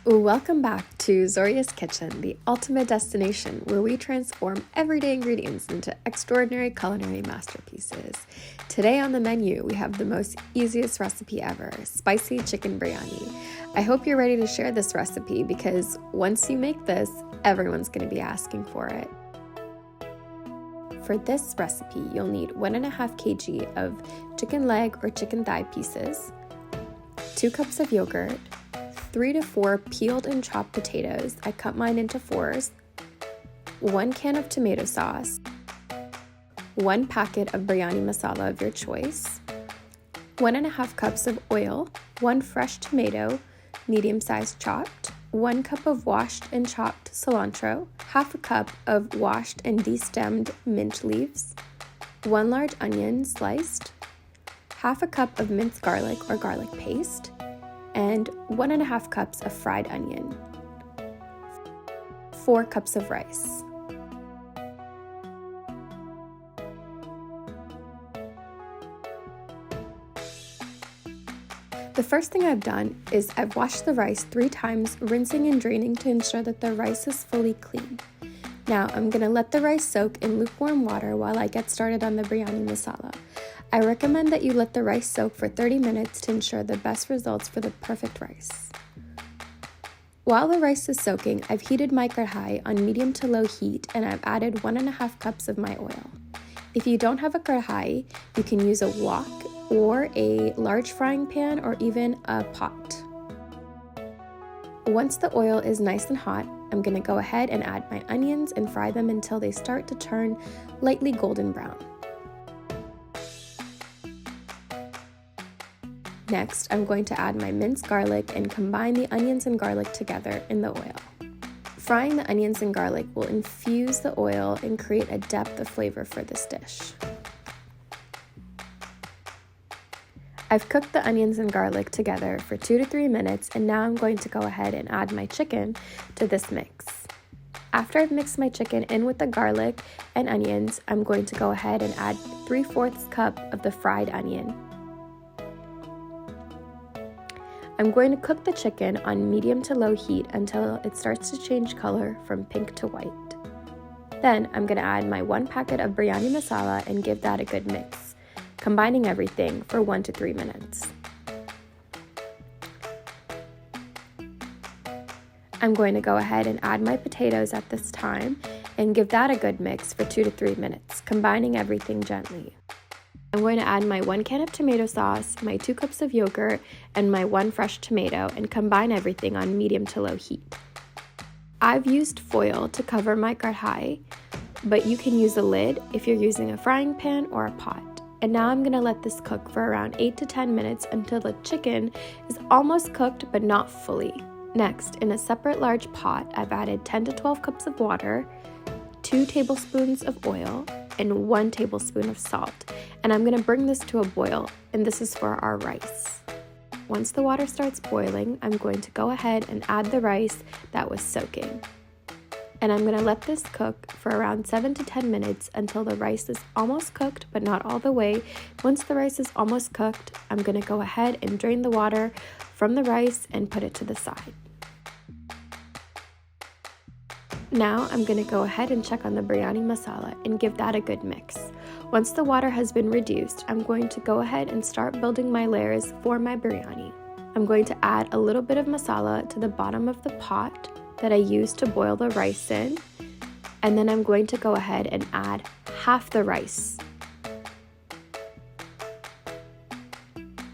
Welcome back to Zoriea's Kitchen, the ultimate destination where we transform everyday ingredients into extraordinary culinary masterpieces. Today on the menu, we have the most easiest recipe ever, spicy chicken biryani. I hope you're ready to share this recipe because once you make this, everyone's going to be asking for it. For this recipe, you'll need 1.5 kg of chicken leg or chicken thigh pieces, 2 cups of yogurt, 3 to 4 peeled and chopped potatoes, I cut mine into 4s, 1 can of tomato sauce, 1 packet of biryani masala of your choice, 1.5 cups of oil, 1 fresh tomato, medium-sized chopped, 1 cup of washed and chopped cilantro, half a cup of washed and destemmed mint leaves, 1 large onion sliced, half a cup of minced garlic or garlic paste, and 1.5 cups of fried onion, 4 cups of rice. The first thing I've done is I've washed the rice 3 times, rinsing and draining to ensure that the rice is fully clean. Now I'm going to let the rice soak in lukewarm water while I get started on the biryani masala. I recommend that you let the rice soak for 30 minutes to ensure the best results for the perfect rice. While the rice is soaking, I've heated my kadhai on medium to low heat and I've added 1.5 cups of my oil. If you don't have a kadhai, you can use a wok or a large frying pan or even a pot. Once the oil is nice and hot, I'm going to go ahead and add my onions and fry them until they start to turn lightly golden brown. Next, I'm going to add my minced garlic and combine the onions and garlic together in the oil. Frying the onions and garlic will infuse the oil and create a depth of flavor for this dish. I've cooked the onions and garlic together for 2 to 3 minutes, and now I'm going to go ahead and add my chicken to this mix. After I've mixed my chicken in with the garlic and onions, I'm going to go ahead and add 3/4 cup of the fried onion. I'm going to cook the chicken on medium to low heat until it starts to change color from pink to white. Then I'm going to add my 1 packet of biryani masala and give that a good mix, combining everything for 1 to 3 minutes. I'm going to go ahead and add my potatoes at this time and give that a good mix for 2 to 3 minutes, combining everything gently. I'm going to add my 1 can of tomato sauce, my 2 cups of yogurt, and my 1 fresh tomato and combine everything on medium to low heat. I've used foil to cover my kadhai, but you can use a lid if you're using a frying pan or a pot. And now I'm going to let this cook for around 8 to 10 minutes until the chicken is almost cooked but not fully. Next, in a separate large pot, I've added 10 to 12 cups of water, 2 tablespoons of oil, and 1 tablespoon of salt, and I'm going to bring this to a boil, and this is for our rice. Once the water starts boiling, I'm going to go ahead and add the rice that was soaking. And I'm going to let this cook for around 7 to 10 minutes until the rice is almost cooked, but not all the way. Once the rice is almost cooked, I'm going to go ahead and drain the water from the rice and put it to the side. Now I'm going to go ahead and check on the biryani masala and give that a good mix. Once the water has been reduced, I'm going to go ahead and start building my layers for my biryani. I'm going to add a little bit of masala to the bottom of the pot that I used to boil the rice in, and then I'm going to go ahead and add half the rice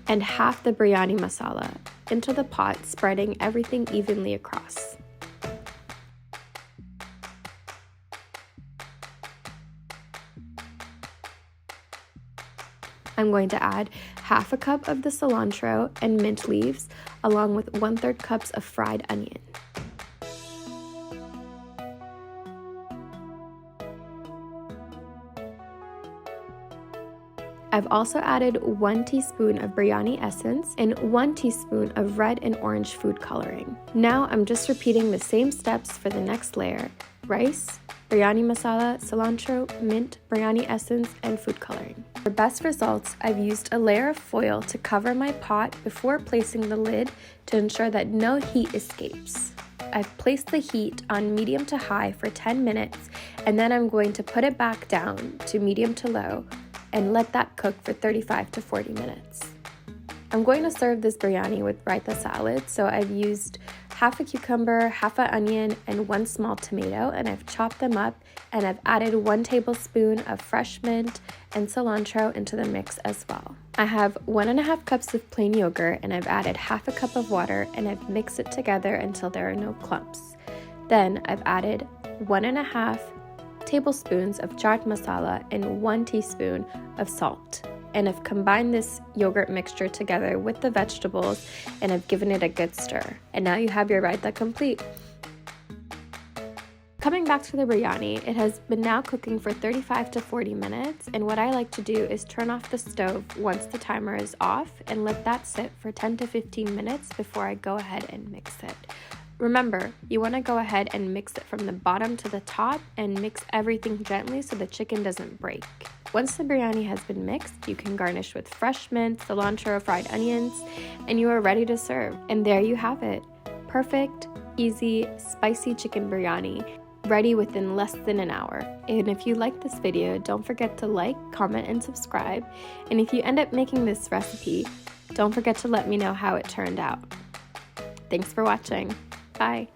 and half the biryani masala into the pot, spreading everything evenly across. I'm going to add half a cup of the cilantro and mint leaves along with 1/3 cups of fried onion. I've also added 1 teaspoon of biryani essence and 1 teaspoon of red and orange food coloring. Now I'm just repeating the same steps for the next layer, rice, biryani masala, cilantro, mint, biryani essence, and food coloring. For best results, I've used a layer of foil to cover my pot before placing the lid to ensure that no heat escapes. I've placed the heat on medium to high for 10 minutes, and then I'm going to put it back down to medium to low and let that cook for 35 to 40 minutes. I'm going to serve this biryani with raita salad, so I've used half a cucumber, half an onion, and 1 small tomato, and I've chopped them up, and I've added 1 tablespoon of fresh mint and cilantro into the mix as well. I have 1.5 cups of plain yogurt, and I've added half a cup of water, and I've mixed it together until there are no clumps. Then I've added 1.5 tablespoons of chaat masala and 1 teaspoon of salt. And I've combined this yogurt mixture together with the vegetables, and I've given it a good stir. And now you have your raita complete. Coming back to the biryani, it has been now cooking for 35 to 40 minutes, and what I like to do is turn off the stove once the timer is off and let that sit for 10 to 15 minutes before I go ahead and mix it. Remember, you want to go ahead and mix it from the bottom to the top and mix everything gently so the chicken doesn't break. Once the biryani has been mixed, you can garnish with fresh mint, cilantro, fried onions, and you are ready to serve. And there you have it. Perfect, easy, spicy chicken biryani, ready within less than an hour. And if you like this video, don't forget to like, comment, and subscribe. And if you end up making this recipe, don't forget to let me know how it turned out. Thanks for watching. Bye.